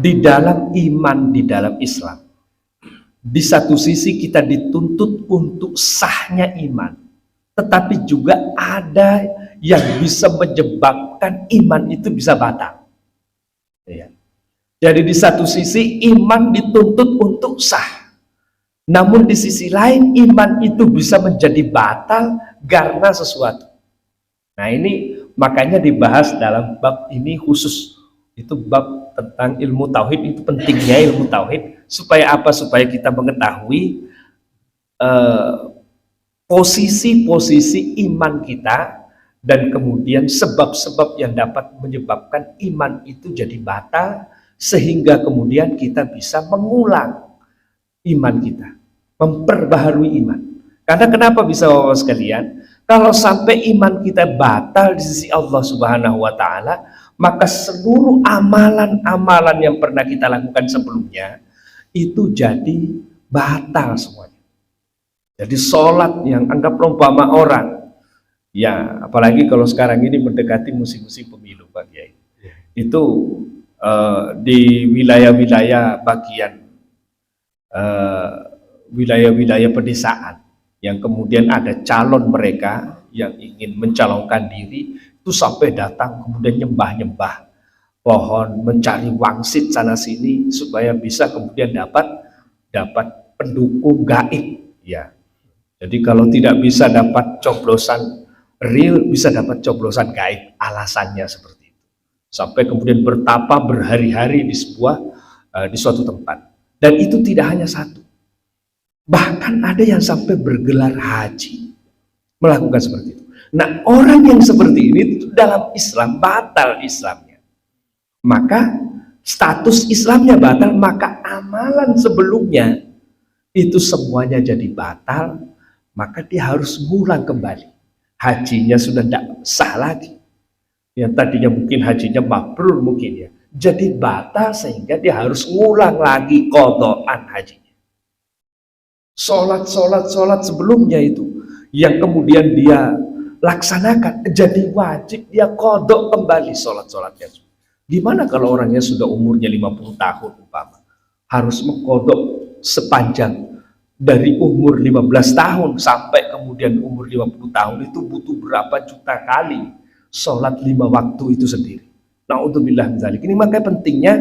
di dalam iman, di dalam Islam, di satu sisi kita dituntut untuk sahnya iman, tetapi juga ada yang bisa menyebabkan iman itu bisa batal. Ya. Jadi di satu sisi iman dituntut untuk sah, namun di sisi lain iman itu bisa menjadi batal karena sesuatu. Nah ini makanya dibahas dalam bab ini khusus, itu bab tentang ilmu tauhid. Itu pentingnya ilmu tauhid supaya apa? Supaya kita mengetahui posisi-posisi iman kita, dan kemudian sebab-sebab yang dapat menyebabkan iman itu jadi batal, sehingga kemudian kita bisa mengulang iman kita, memperbaharui iman. Karena kenapa bisa Bapak sekalian? Kalau sampai iman kita batal di sisi Allah Subhanahu wa Ta'ala, maka seluruh amalan-amalan yang pernah kita lakukan sebelumnya itu jadi batal semuanya. Jadi sholat yang anggap umpama orang, ya apalagi kalau sekarang ini mendekati musim-musim pemilu Pak Kiai, itu di wilayah-wilayah bagian wilayah-wilayah pedesaan yang kemudian ada calon mereka yang ingin mencalonkan diri, itu sampai datang kemudian nyembah-nyembah pohon, mencari wangsit sana sini supaya bisa kemudian dapat pendukung gaib, ya. Jadi kalau tidak bisa dapat coblosan real, bisa dapat coblosan gaib, alasannya seperti itu. Sampai kemudian bertapa berhari-hari di suatu tempat. Dan itu tidak hanya satu. Bahkan ada yang sampai bergelar haji melakukan seperti itu. Nah, orang yang seperti ini dalam Islam batal Islamnya. Maka status Islamnya batal, maka amalan sebelumnya itu semuanya jadi batal. Maka dia harus ngulang kembali. Hajinya sudah tidak sah lagi. Yang tadinya mungkin hajinya mabrur mungkin ya, jadi batal sehingga dia harus ngulang lagi qadhaan hajinya. Sholat sebelumnya itu yang kemudian dia laksanakan jadi wajib, dia qadha kembali sholat-sholatnya. Gimana kalau orangnya sudah umurnya 50 tahun umpama, harus mengqadha sepanjang dari umur 15 tahun sampai kemudian umur 50 tahun, itu butuh berapa juta kali sholat 5 waktu itu sendiri. Na'udzubillah min dzalik. Ini makanya pentingnya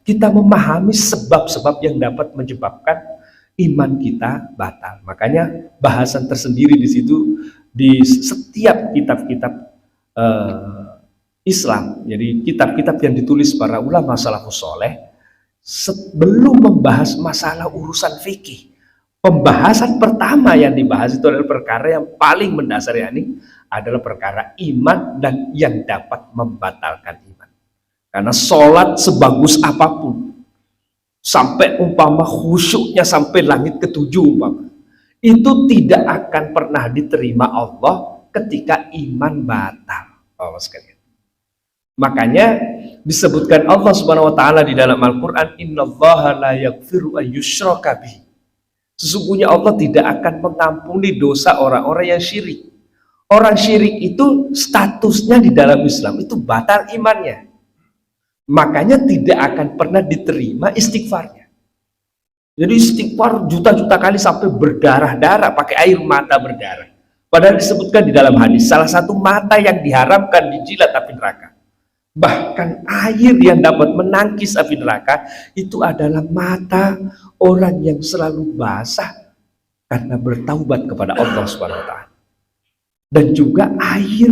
kita memahami sebab-sebab yang dapat menyebabkan iman kita batal. Makanya bahasan tersendiri di situ di setiap kitab-kitab Islam. Jadi kitab-kitab yang ditulis para ulama salafus soleh sebelum membahas masalah urusan fikih, pembahasan pertama yang dibahas itu adalah perkara yang paling mendasar, yakni adalah perkara iman dan yang dapat membatalkan iman. Karena sholat sebagus apapun, sampai umpama khusyuknya sampai langit ketujuh umpama, itu tidak akan pernah diterima Allah ketika iman batal. Oh, sekalian. Makanya disebutkan Allah Subhanahu wa Ta'ala di dalam Al-Quran, innallaha la yaghfiru an yushraka bihi. Sesungguhnya Allah tidak akan mengampuni dosa orang-orang yang syirik. Orang syirik itu statusnya di dalam Islam itu batal imannya. Makanya tidak akan pernah diterima istighfarnya. Jadi istighfar juta-juta kali sampai berdarah-darah, pakai air mata berdarah. Padahal disebutkan di dalam hadis, salah satu mata yang diharamkan dijilat api neraka. Bahkan air yang dapat menangkis api neraka itu adalah mata orang yang selalu basah karena bertaubat kepada Allah Subhanahu wa Ta'ala. Dan juga air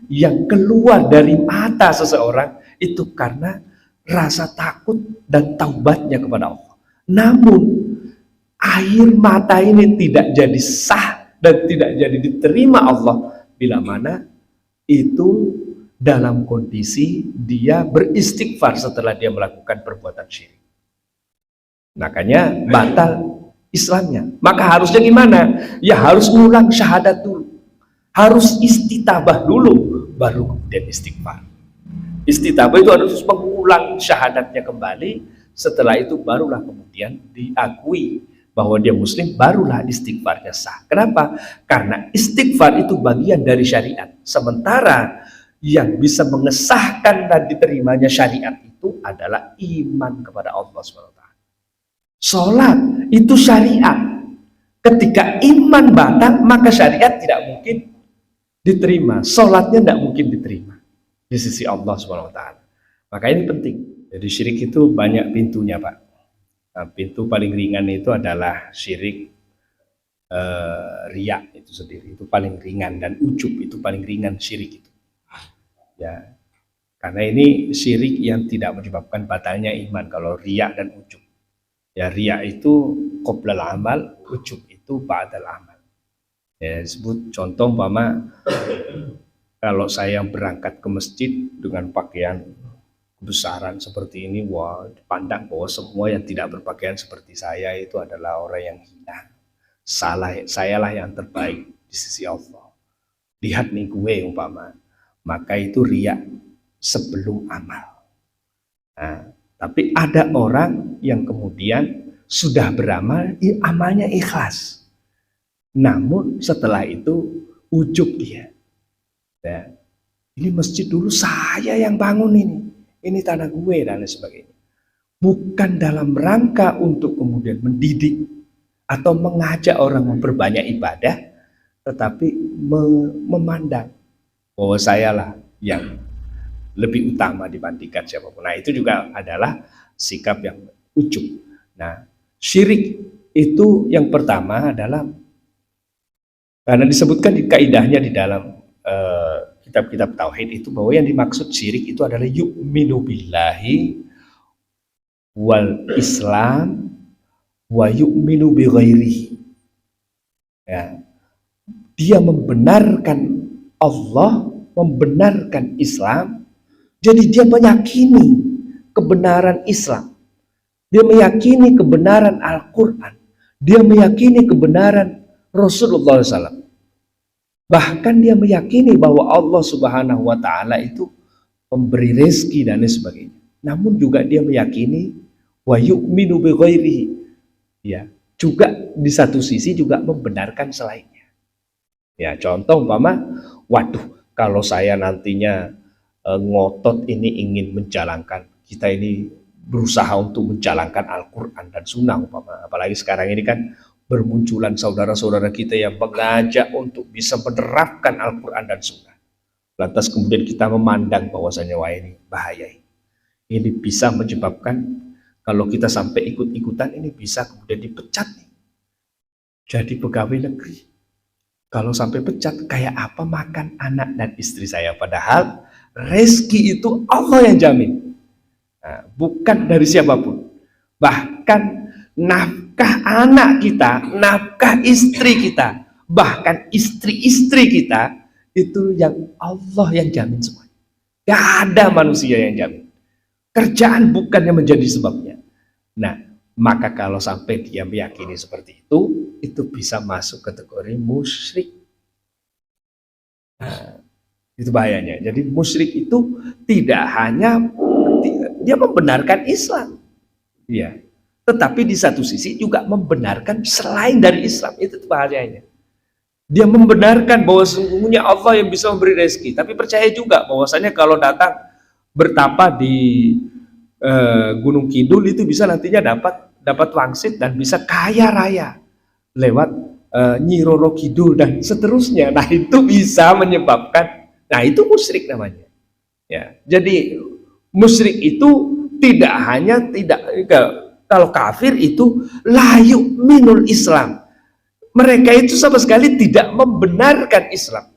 yang keluar dari mata seseorang itu karena rasa takut dan taubatnya kepada Allah. Namun air mata ini tidak jadi sah dan tidak jadi diterima Allah bila mana itu dalam kondisi dia beristighfar setelah dia melakukan perbuatan syirik. Makanya batal Islamnya. Maka harusnya gimana? Ya harus ngulang syahadat dulu, harus istitabah dulu, baru kemudian istighfar. Istitabah itu harus mengulang syahadatnya kembali. Setelah itu barulah kemudian diakui bahwa dia muslim, barulah istighfarnya sah. Kenapa? Karena istighfar itu bagian dari syariat. Sementara yang bisa mengesahkan dan diterimanya syariat itu adalah iman kepada Allah SWT. Sholat itu syariat. Ketika iman batal, maka syariat tidak mungkin diterima. Sholatnya tidak mungkin diterima di sisi Allah SWT. Maka ini penting. Jadi syirik itu banyak pintunya, Pak. Nah, pintu paling ringan itu adalah syirik riya itu sendiri. Itu paling ringan, dan ujub itu paling ringan syirik itu. Ya, karena ini syirik yang tidak menyebabkan batalnya iman. Kalau riya dan ujub. Ya, riya itu qoblal amal, ujub itu ba'dal amal. Ya, disebut contoh umpama kalau saya berangkat ke masjid dengan pakaian kebesaran seperti ini, wah, dipandang bahwa semua yang tidak berpakaian seperti saya itu adalah orang yang hina. Salah, sayalah yang terbaik di sisi Allah. Lihat nih gue umpama. Maka itu riya sebelum amal. Nah, tapi ada orang yang kemudian sudah beramal, amalnya ikhlas. Namun setelah itu ujub dia. Ya, ini masjid dulu saya yang bangun ini tanah gue dan lain sebagainya. Bukan dalam rangka untuk kemudian mendidik atau mengajak orang memperbanyak ibadah, tetapi memandang bahwa sayalah yang lebih utama dibandingkan siapapun. Nah, itu juga adalah sikap yang ujub. Nah, syirik itu yang pertama adalah, karena disebutkan di kaidahnya di dalam kitab-kitab tauhid itu, bahwa yang dimaksud syirik itu adalah yu'minu billahi wal islam wa yu'minu bi ghairihi. Ya. Dia membenarkan Allah, membenarkan Islam, jadi dia meyakini kebenaran Islam. Dia meyakini kebenaran Al-Quran. Dia meyakini kebenaran Rasulullah SAW. Bahkan dia meyakini bahwa Allah Subhanahu wa Ta'ala itu pemberi rezeki dan lain sebagainya. Namun juga dia meyakini wa yu'minu bi ghairihi. Ya, juga di satu sisi juga membenarkan selainnya. Ya, contoh umpama, waduh, kalau saya nantinya ngotot ini ingin menjalankan, kita ini berusaha untuk menjalankan Al-Quran dan Sunnah umpama. Apalagi sekarang ini kan bermunculan saudara-saudara kita yang mengajak untuk bisa menerapkan Al-Quran dan Sunnah. Lantas kemudian kita memandang bahwasanya wah ini bahaya. Ini bisa menyebabkan kalau kita sampai ikut-ikutan ini bisa kemudian dipecat nih. Jadi pegawai negeri. Kalau sampai pecat, kayak apa makan anak dan istri saya? Padahal rezeki itu Allah yang jamin. Nah, bukan dari siapapun. Bahkan nafkah anak kita, nafkah istri kita, bahkan istri-istri kita, itu yang Allah yang jamin semuanya. Gak ada manusia yang jamin. Kerjaan bukan yang menjadi sebabnya. Nah, maka kalau sampai dia meyakini seperti itu bisa masuk kategori musyrik. Nah, itu bahayanya. Jadi musyrik itu tidak hanya dia membenarkan Islam, ya, tetapi di satu sisi juga membenarkan selain dari Islam. Itu bahayanya. Dia membenarkan bahwa sesungguhnya Allah yang bisa memberi rezeki, tapi percaya juga bahwasanya kalau datang bertapa di Gunung Kidul itu bisa nantinya dapat wangsit dan bisa kaya raya lewat Nyi Roro Kidul dan seterusnya. Nah, itu bisa menyebabkan, nah itu musyrik namanya. Ya, jadi musyrik itu tidak hanya kalau kafir itu layu minul Islam. Mereka itu sama sekali tidak membenarkan Islam,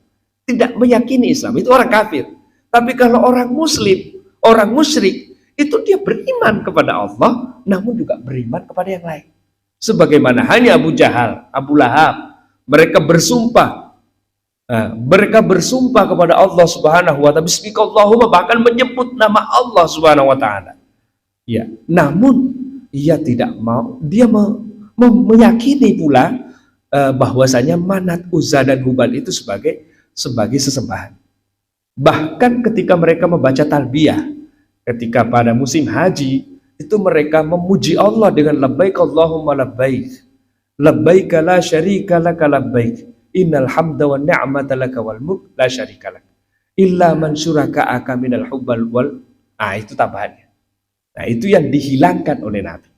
tidak meyakini Islam. Itu orang kafir. Tapi kalau orang muslim, orang musyrik, itu dia beriman kepada Allah, namun juga beriman kepada yang lain. Sebagaimana hanya Abu Jahal, Abu Lahab, mereka bersumpah kepada Allah Subhanahu wa Ta'ala, Bismillahirrahmanirrahim, bahkan menyebut nama Allah Subhanahu wa Ta'ala. Ya, namun ia tidak mau, dia meyakini pula bahwasanya Manat, Uzza dan Hubal itu sebagai sesembahan. Bahkan ketika mereka membaca talbiyah, ketika pada musim haji, itu mereka memuji Allah dengan labbaik Allahumma labbaik, labbaik la syarika laka labbaik, innal hamda wa ni'mata laka wal mulk la syarika lak, illa man syuraka'aka minal hubbal wal. Itu tambahannya. Nah, itu yang dihilangkan oleh Nabi.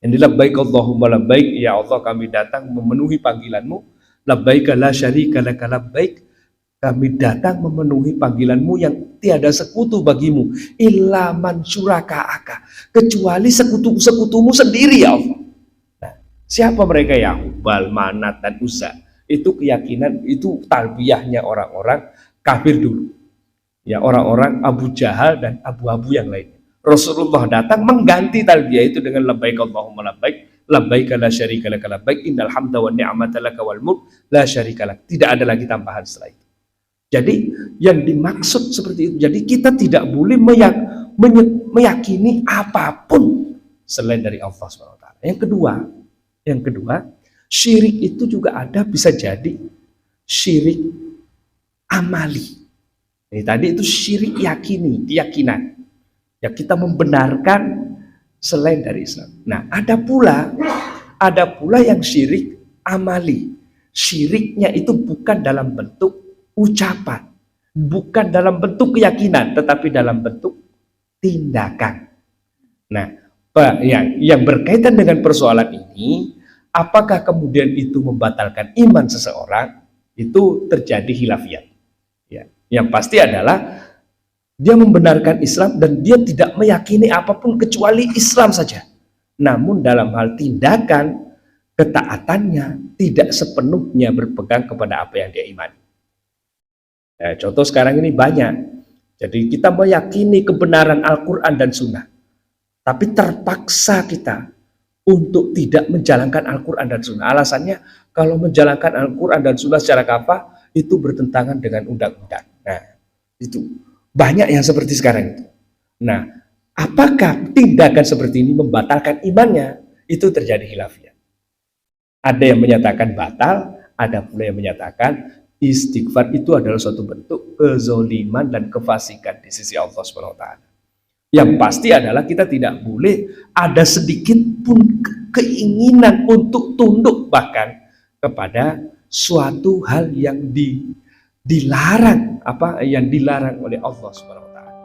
Yang labbaik Allahumma labbaik, ya Allah kami datang memenuhi panggilanmu. Labbaik la syarika laka labbaik, kami datang memenuhi panggilanmu yang tiada sekutu bagimu. Illa man syuraka'aka, kecuali sekutu-sekutumu sendiri ya Allah. Nah, siapa mereka? Ya Hubal, Manat, dan Uzza. Itu keyakinan, itu tarbiyahnya orang-orang kafir dulu. Ya, orang-orang Abu Jahal dan abu-abu yang lainnya. Rasulullah datang mengganti talbiyah itu dengan labbaik Allahumma labbaik, labbaik la syarika laka labbaik, innal hamda wan ni'mata laka wal mulk la syarika lak. Tidak ada lagi tambahan setelah itu. Jadi yang dimaksud seperti itu. Jadi kita tidak boleh meyakini apapun selain dari Allah SWT. Yang kedua, syirik itu juga ada, bisa jadi syirik amali. Jadi tadi itu syirik keyakinan. Ya, kita membenarkan selain dari Islam. Nah, ada pula yang syirik amali. Syiriknya itu bukan dalam bentuk ucapan, bukan dalam bentuk keyakinan, tetapi dalam bentuk tindakan. Nah, yang berkaitan dengan persoalan ini, apakah kemudian itu membatalkan iman seseorang? Itu terjadi khilafiyah. Ya, yang pasti adalah dia membenarkan Islam dan dia tidak meyakini apapun kecuali Islam saja. Namun dalam hal tindakan, ketaatannya tidak sepenuhnya berpegang kepada apa yang dia imani. Contoh sekarang ini banyak. Jadi kita meyakini kebenaran Al-Quran dan Sunnah, tapi terpaksa kita untuk tidak menjalankan Al-Quran dan Sunnah. Alasannya, kalau menjalankan Al-Quran dan Sunnah secara kafah, itu bertentangan dengan undang-undang. Nah, itu banyak yang seperti sekarang itu. Nah, apakah tindakan seperti ini membatalkan imannya? Itu terjadi khilafiyah. Ada yang menyatakan batal, ada pula yang menyatakan istighfar itu adalah suatu bentuk kezoliman dan kefasikan di sisi Allah SWT. Yang pasti adalah kita tidak boleh ada sedikit pun keinginan untuk tunduk bahkan kepada suatu hal yang dilarang, yang dilarang oleh Allah Subhanahu wa taala.